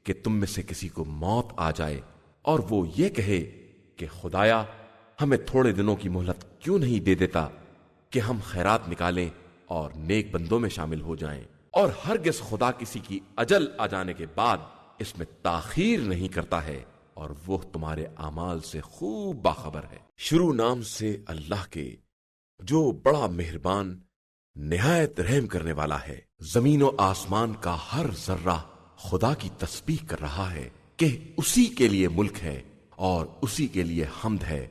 کہ تم میں سے کسی کو موت آ جائے اور وہ یہ کہے کہ خدایا ہمیں تھوڑے دنوں کی مہلت کیوں نہیں دے دیتا کہ ہم خیرات نکالیں اور نیک بندوں میں شامل ہو جائیں۔ اور ہرگز خدا کسی کی اجل آ جانے کے بعد اس میں تاخیر نہیں کرتا ہے، اور وہ تمہارے اعمال سے خوب باخبر ہے۔ شروع نام سے اللہ کے جو بڑا مہربان نہایت رحم کرنے والا ہے۔ زمین و آسمان کا ہر ذرہ خدا کی تسبیح کر رہا ہے کہ اسی کے لیے ملک ہے اور اسی کے لیے حمد ہے،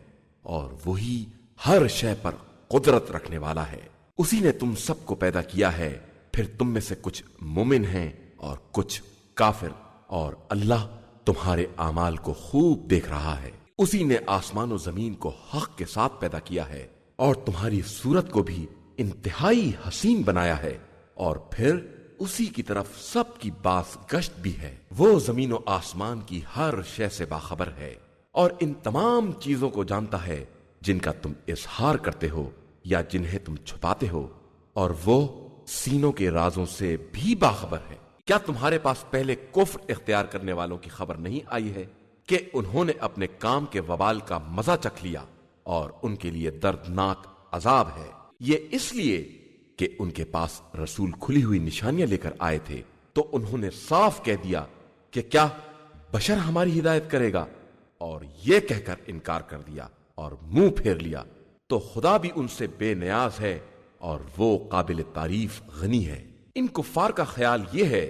اور وہی ہر شے پر قدرت رکھنے والا ہے۔ اسی نے تم سب کو پیدا کیا ہے، پھر تم میں سے کچھ مومن ہیں اور کچھ کافر، اور اللہ تمہارے اعمال کو خوب دیکھ رہا ہے۔ اسی نے آسمان و زمین کو حق کے ساتھ پیدا کیا ہے، اور تمہاری صورت کو بھی انتہائی حسین بنایا ہے، اور پھر اسی کی طرف سب کی باز گشت بھی ہے۔ وہ زمین و آسمان کی ہر شے سے باخبر ہے، اور ان تمام چیزوں کو جانتا ہے جن کا تم اظہار کرتے ہو یا جنہیں تم چھپاتے ہو، اور وہ سینوں کے رازوں سے بھی باخبر ہے۔ کیا تمہارے پاس پہلے کفر اختیار کرنے والوں کی خبر نہیں آئی ہے کہ انہوں نے اپنے کام کے وبال کا مزہ چکھ لیا، اور ان کے لیے دردناک عذاب ہے؟ یہ اس لیے کہ ان کے پاس رسول کھلی ہوئی نشانیاں لے کر آئے تھے، تو انہوں نے صاف کہہ دیا کہ کیا بشر ہماری ہدایت کرے گا، اور یہ کہہ کر انکار کر دیا اور منہ پھیر لیا۔ تو خدا بھی ان سے بے نیاز ہے، اور وہ قابل تعریف غنی ہے۔ ان کفار کا خیال یہ ہے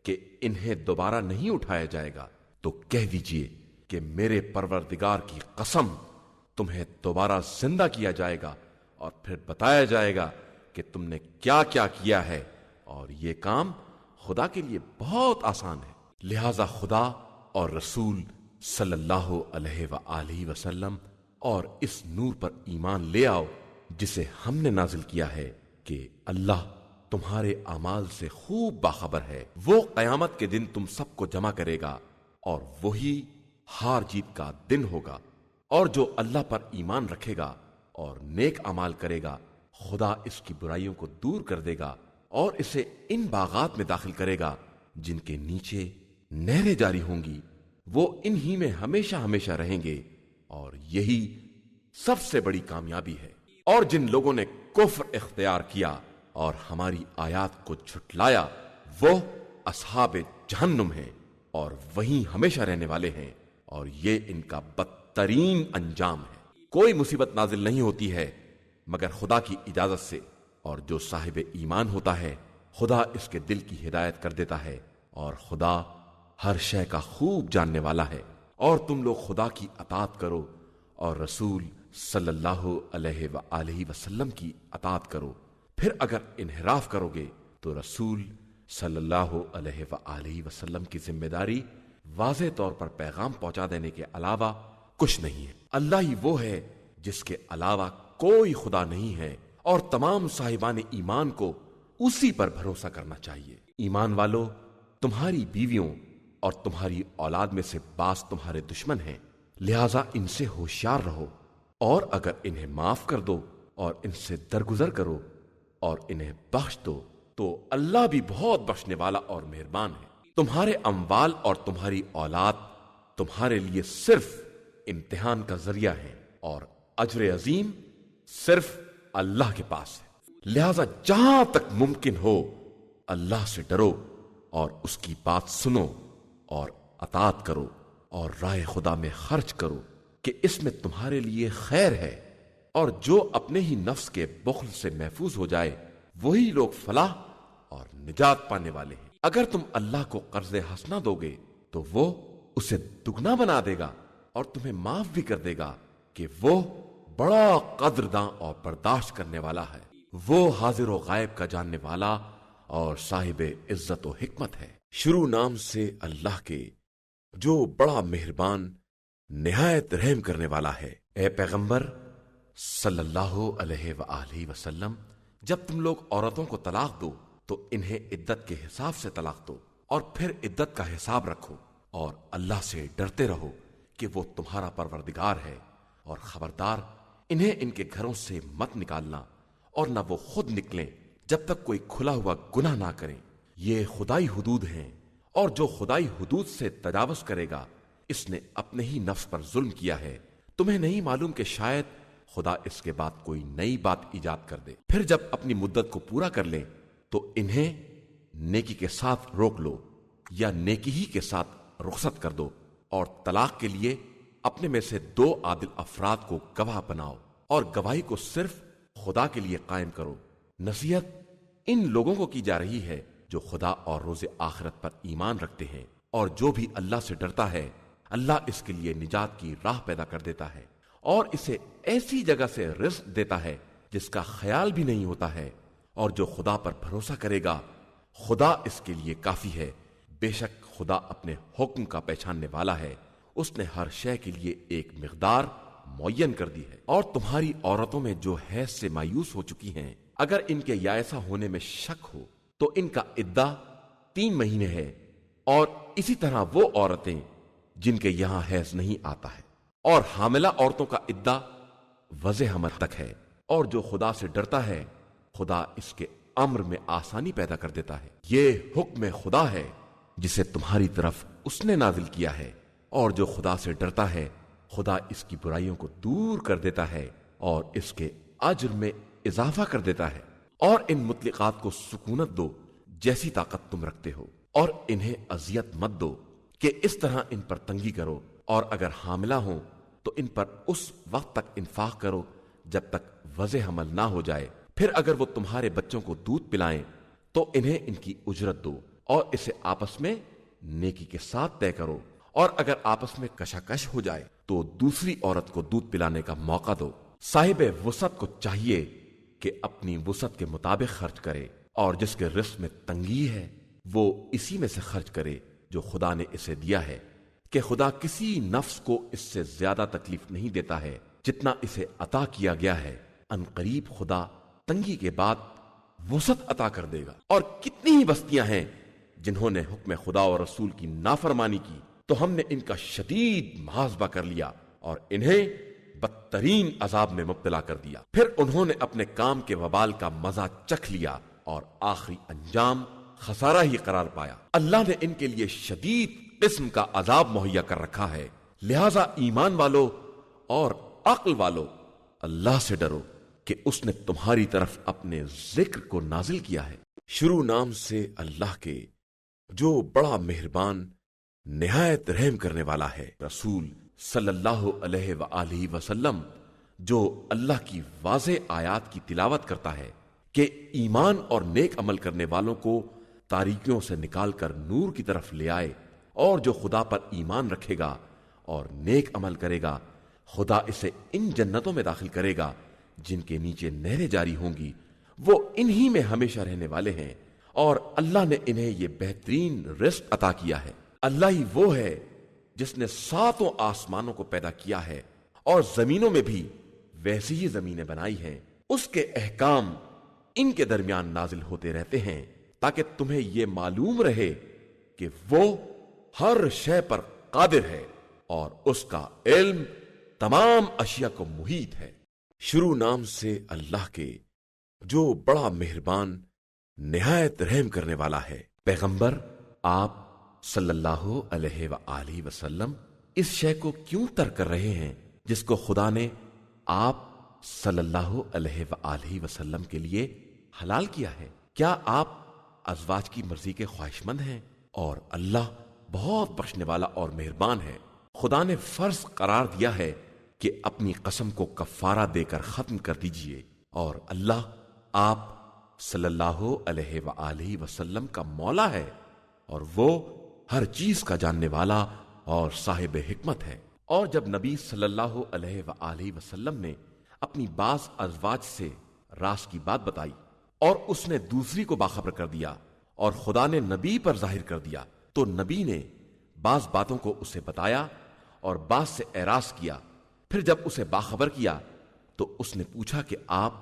کہ انہیں دوبارہ نہیں اٹھایا جائے گا، تو کہہ دیجئے کہ میرے پروردگار کی قسم، تمہیں دوبارہ زندہ کیا جائے گا، اور پھر بتایا جائے گا کہ تم نے کیا کیا کیا ہے، اور یہ کام خدا کے لیے بہت آسان ہے۔ لہذا خدا اور رسول صلی اللہ علیہ وآلہ وسلم اور اس نور پر ایمان لے آؤ جسے ہم نے نازل کیا ہے، کہ اللہ تمہارے اعمال سے خوب باخبر ہے۔ وہ قیامت کے دن تم سب کو جمع کرے گا، اور وہی ہار جیت کا دن ہوگا۔ اور جو اللہ پر ایمان رکھے گا اور نیک اعمال کرے گا، خدا اس کی برائیوں کو دور کر دے گا، اور اسے ان باغات میں داخل کرے گا جن کے نیچے نہریں جاری ہوں گی، وہ انہی میں ہمیشہ ہمیشہ رہیں گے، اور یہی سب سے بڑی کامیابی ہے۔ اور جن لوگوں نے کفر اختیار کیا اور ہماری آیات کو جھٹلایا، وہ اصحاب جہنم ہیں اور وہیں ہمیشہ رہنے والے ہیں، اور یہ ان کا بدترین انجام ہے۔ کوئی مصیبت نازل نہیں ہوتی ہے مگر خدا کی اجازت سے، اور جو صاحب ایمان ہوتا ہے خدا اس کے دل کی ہدایت کر دیتا ہے، اور خدا ہر شے کا خوب جاننے والا ہے۔ اور تم لوگ خدا کی اطاعت کرو اور رسول صلی اللہ علیہ وآلہ وسلم کی اطاعت کرو، پھر اگر انحراف کرو گے تو رسول صلی اللہ علیہ وآلہ وسلم کی ذمہ داری واضح طور پر پیغام پہنچا دینے کے علاوہ کچھ نہیں ہے۔ اللہ ہی وہ ہے جس کے علاوہ کوئی خدا نہیں ہے، اور تمام صاحبان ایمان کو اسی پر بھروسہ کرنا چاہیے۔ ایمان والو، تمہاری بیویوں اور تمہاری اولاد میں سے بعض تمہارے دشمن ہیں، لہذا ان سے ہوشیار رہو، اور اگر انہیں معاف کر دو اور ان سے درگزر کرو اور انہیں بخش دو تو اللہ بھی بہت بخشنے والا اور مہربان ہے۔ تمہارے اموال اور تمہاری اولاد تمہارے لیے صرف امتحان کا ذریعہ ہے، اور اجر عظیم صرف اللہ کے پاس ہے، لہذا جہاں تک ممکن ہو اللہ سے ڈرو اور اس کی بات سنو اور اطاعت کرو، اور راہ خدا میں خرچ کرو کہ اس میں تمہارے لیے خیر ہے، اور جو اپنے ہی نفس کے بخل سے محفوظ ہو جائے وہی لوگ فلاح اور نجات پانے والے ہیں۔ اگر تم اللہ کو قرض حسنہ دو گے تو وہ اسے دگنا بنا دے گا اور تمہیں معاف بھی کر دے گا کہ وہ بڑا قدرداں اور برداشت کرنے والا ہے۔ وہ حاضر و غائب کا جاننے والا اور صاحب عزت و حکمت ہے۔ شروع نام سے اللہ کے جو بڑا مہربان نہایت رحم کرنے والا ہے۔ اے پیغمبر صلی اللہ علیہ وآلہ وسلم، جب تم لوگ عورتوں کو طلاق دو تو انہیں عدت کے حساب سے طلاق دو، اور پھر عدت کا حساب رکھو، اور اللہ سے ڈرتے رہو کہ وہ تمہارا پروردگار ہے، اور خبردار انہیں ان کے گھروں سے مت نکالنا، اور نہ وہ خود نکلیں جب تک کوئی کھلا ہوا گناہ نہ کریں۔ یہ خدائی حدود ہیں، اور جو خدائی حدود سے تجاوز کرے گا اس نے اپنے ہی نفس پر ظلم کیا ہے۔ تمہیں نہیں معلوم کہ شاید خدا اس کے بعد کوئی نئی بات ایجاد کر دے۔ پھر جب اپنی مدت کو پورا کر لیں تو انہیں نیکی کے ساتھ روک لو، یا نیکی ہی کے ساتھ رخصت کر دو، اور طلاق کے لیے اپنے میں سے 2 عادل افراد کو گواہ بناؤ، اور گواہی کو صرف خدا کے لیے قائم کرو۔ نصیحت ان لوگوں کو کی جا رہی ہے جو خدا اور روز آخرت پر ایمان رکھتے ہیں، اور جو بھی اللہ سے ڈرتا ہے اللہ اس کے لیے نجات کی راہ پیدا کر دیتا ہے، اور اسے ایسی جگہ سے رزق دیتا ہے جس کا خیال بھی نہیں ہوتا ہے، اور جو خدا پر بھروسہ کرے گا خدا اس کے لیے کافی ہے۔ بے شک خدا اپنے حکم کا پہچاننے والا ہے، اس نے ہر شے کے لیے ایک مقدار معین کر دی ہے۔ اور تمہاری عورتوں میں جو حیض سے مایوس ہو چکی ہیں، اگر ان کے یائسہ ہونے میں شک ہو تو ان کا عدہ 3 مہینے ہے، اور اسی طرح وہ عورتیں جن کے یہاں حیض نہیں آتا ہے، اور حاملہ عورتوں کا عدہ وضع حمل تک ہے۔ اور جو خدا سے ڈرتا ہے خدا اس کے امر میں آسانی پیدا کر دیتا ہے۔ یہ حکم خدا ہے جسے تمہاری طرف اس نے نازل کیا ہے، اور جو خدا سے ڈرتا ہے خدا اس کی برائیوں کو دور کر دیتا ہے اور اس کے اجر میں اضافہ کر دیتا ہے۔ اور ان مطلقات کو سکونت دو جیسی طاقت تم رکھتے ہو، اور انہیں اذیت مت دو کہ اس طرح ان پر تنگی کرو، اور اگر حاملہ ہوں تو ان پر اس وقت تک انفاق کرو جب تک وضع حمل نہ ہو جائے۔ پھر اگر وہ تمہارے بچوں کو دودھ پلائیں تو انہیں ان کی اجرت دو، اور اسے آپس میں نیکی کے ساتھ طے کرو۔ اور اگر آپس میں کشاکش ہو جائے تو دوسری عورت کو دودھ پلانے کا موقع دو۔ صاحب وسعت کو چاہیے کہ اپنی وسعت کے مطابق خرچ کرے، اور جس کے رزق میں تنگی ہے وہ اسی میں سے خرچ کرے جو خدا نے اسے دیا ہے، کہ خدا کسی نفس کو اس سے زیادہ تکلیف نہیں دیتا ہے جتنا اسے عطا کیا گیا ہے۔ ان قریب خدا تنگی کے بعد وسعت عطا کر دے گا۔ اور کتنی ہی بستیاں ہیں جنہوں نے حکم خدا اور رسول کی نافرمانی کی تو ہم نے ان کا شدید محاسبہ کر لیا اور انہیں بدترین عذاب میں مبتلا کر دیا۔ پھر انہوں نے اپنے کام کے وبال کا مزہ چکھ لیا، اور آخری انجام خسارہ ہی قرار پایا۔ اللہ نے ان کے لیے شدید قسم کا عذاب مہیا کر رکھا ہے، لہذا ایمان والو اور عقل والو اللہ سے ڈرو کہ اس نے تمہاری طرف اپنے ذکر کو نازل کیا ہے۔ شروع نام سے اللہ کے جو بڑا مہربان نہایت رحم کرنے والا ہے۔ رسول صلی اللہ علیہ وآلہ وسلم جو اللہ کی واضح آیات کی تلاوت کرتا ہے کہ ایمان اور نیک عمل کرنے والوں کو تاریکیوں سے نکال کر نور کی طرف لے آئے، اور جو خدا پر ایمان رکھے گا اور نیک عمل کرے گا خدا اسے ان جنتوں میں داخل کرے گا جن کے نیچے نہریں جاری ہوں گی، وہ انہی میں ہمیشہ رہنے والے ہیں، اور اللہ نے انہیں یہ بہترین رزق عطا کیا ہے۔ اللہ ہی وہ ہے جس نے 7 آسمانوں کو پیدا کیا ہے اور زمینوں میں بھی ویسی ہی زمینیں بنائی ہیں، اس کے احکام ان کے درمیان نازل ہوتے رہتے ہیں تاکہ تمہیں یہ معلوم رہے کہ وہ ہر شے پر قادر ہے اور اس کا علم تمام اشیاء کو محیط ہے۔ شروع نام سے اللہ کے جو بڑا مہربان نہایت رحم کرنے والا ہے۔ پیغمبر آپ صلی اللہ علیہ وآلہ وسلم اس شے کو کیوں ترک کر رہے ہیں جس کو خدا نے آپ صلی اللہ علیہ وآلہ وسلم کے لیے حلال کیا ہے؟ کیا آپ ازواج کی مرضی کے خواہش مند ہیں؟ اور اللہ بہت بخشنے والا اور مہربان ہے۔ خدا نے فرض قرار دیا ہے کہ اپنی قسم کو کفارہ دے کر ختم کر دیجئے، اور اللہ آپ صلی اللہ علیہ وآلہ وسلم کا مولا ہے، اور وہ ہر چیز کا جاننے والا اور صاحب حکمت ہے۔ اور جب نبی صلی اللہ علیہ وآلہ وسلم نے اپنی بعض ازواج سے راز کی بات بتائی اور اس نے دوسری کو باخبر کر دیا اور خدا نے نبی پر ظاہر کر دیا، تو نبی نے بعض باتوں کو اسے بتایا اور بعض سے اعراض کیا۔ پھر جب اسے باخبر کیا تو اس نے پوچھا کہ آپ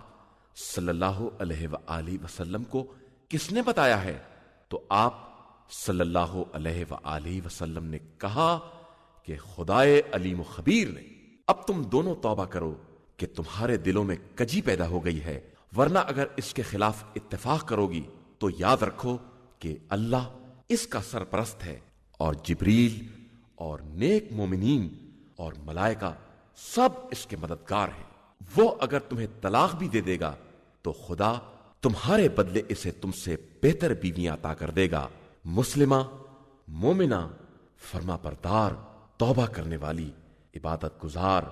صلی اللہ علیہ وآلہ وسلم کو کس نے بتایا ہے؟ تو آپ صلی اللہ علیہ وآلہ وسلم نے کہا کہ خدائے علیم و خبیر نے۔ اب تم دونوں توبہ کرو کہ تمہارے دلوں میں کجی پیدا ہو گئی ہے، ورنہ اگر اس کے خلاف اتفاق کرو گی تو یاد رکھو کہ اللہ اس کا سرپرست ہے، اور جبریل اور نیک مومنین اور ملائکہ سب اس کے مددگار ہیں۔ وہ اگر تمہیں طلاق بھی دے دے گا تو خدا تمہارے بدلے اسے تم سے بہتر بیویاں عطا کر دے گا، مسلمہ، مومنہ، فرما بردار، توبہ کرنے والی، عبادت گزار،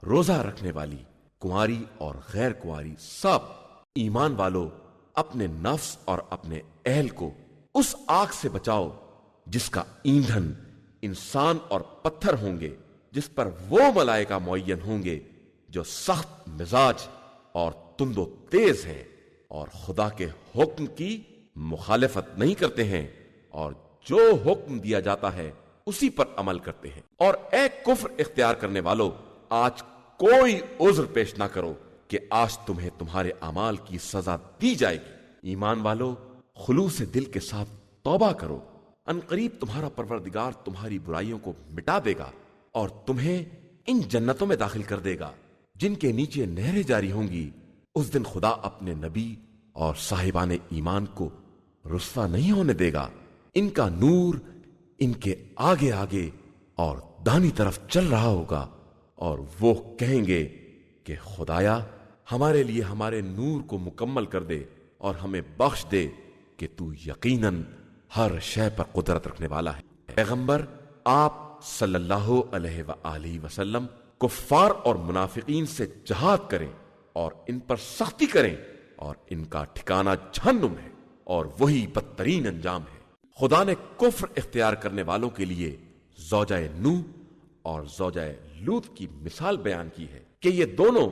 روزہ رکھنے والی، کنواری اور غیر کنواری، سب ایمان والو اپنے نفس اور اپنے اہل کو اس آگ سے بچاؤ جس کا ایندھن انسان اور پتھر ہوں گے، جس پر وہ ملائکہ معین ہوں گے جو سخت مزاج اور تند و تیز ہیں اور خدا کے حکم کی مخالفت نہیں کرتے ہیں، اور جو حکم دیا جاتا ہے اسی پر عمل کرتے ہیں۔ اور اے کفر اختیار کرنے والو، آج کوئی عذر پیش نہ کرو کہ آج تمہیں تمہارے اعمال کی سزا دی جائے گی۔ ایمان والو، خلوص دل کے ساتھ توبہ کرو، ان قریب تمہارا پروردگار تمہاری برائیوں کو مٹا دے گا اور تمہیں ان جنتوں میں داخل کر دے گا جن کے نیچے نہریں جاری ہوں گی۔ اس دن خدا اپنے نبی اور صاحبان ایمان کو رسوا نہیں ہونے دے گا، ان کا نور ان کے آگے آگے اور دانی طرف چل رہا ہوگا، اور وہ کہیں گے کہ خدایا ہمارے لیے ہمارے نور کو مکمل کر دے اور ہمیں بخش دے کہ تو یقیناً ہر شے پر قدرت رکھنے والا ہے۔ پیغمبر آپ صلی اللہ علیہ وآلہ وسلم کفار اور منافقین سے جہاد کریں اور ان پر سختی کریں، اور ان کا ٹھکانہ جہنم ہے اور وہی بدترین انجام ہے۔ خدا نے کفر اختیار کرنے والوں کے لیے زوجہ نوح اور زوجہ لوط کی مثال بیان کی ہے کہ یہ دونوں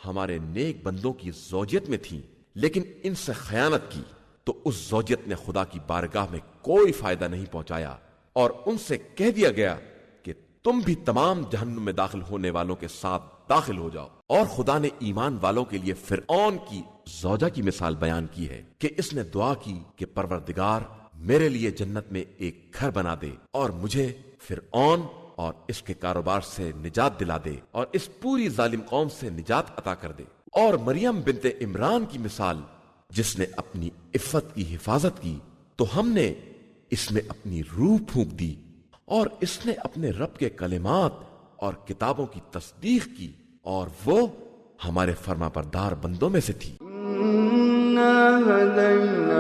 ہمارے نیک بندوں کی زوجیت میں تھیں، لیکن ان سے خیانت کی تو اس زوجیت نے خدا کی بارگاہ میں کوئی فائدہ نہیں پہنچایا، اور ان سے کہہ دیا گیا کہ تم بھی تمام جہنم میں داخل ہونے والوں کے ساتھ داخل ہو جاؤ۔ اور خدا نے ایمان والوں کے لیے فرعون کی زوجہ کی مثال بیان کی ہے کہ اس نے دعا کی کہ پروردگار میرے لیے جنت میں ایک گھر بنا دے اور مجھے فرعون اور اس کے کاروبار سے نجات دلا دے اور اس پوری ظالم قوم سے نجات عطا کر دے۔ اور مریم بنت عمران کی مثال، جس نے اپنی عفت کی حفاظت کی تو تو ہم نے اس میں اپنی روح پھونک دی اور اس نے اپنے رب کے کلمات اور کتابوں کی تصدیق کی اور وہ ہمارے فرما بردار بندوں میں سے تھی۔ إِنَّا هَدَيْنَاهُ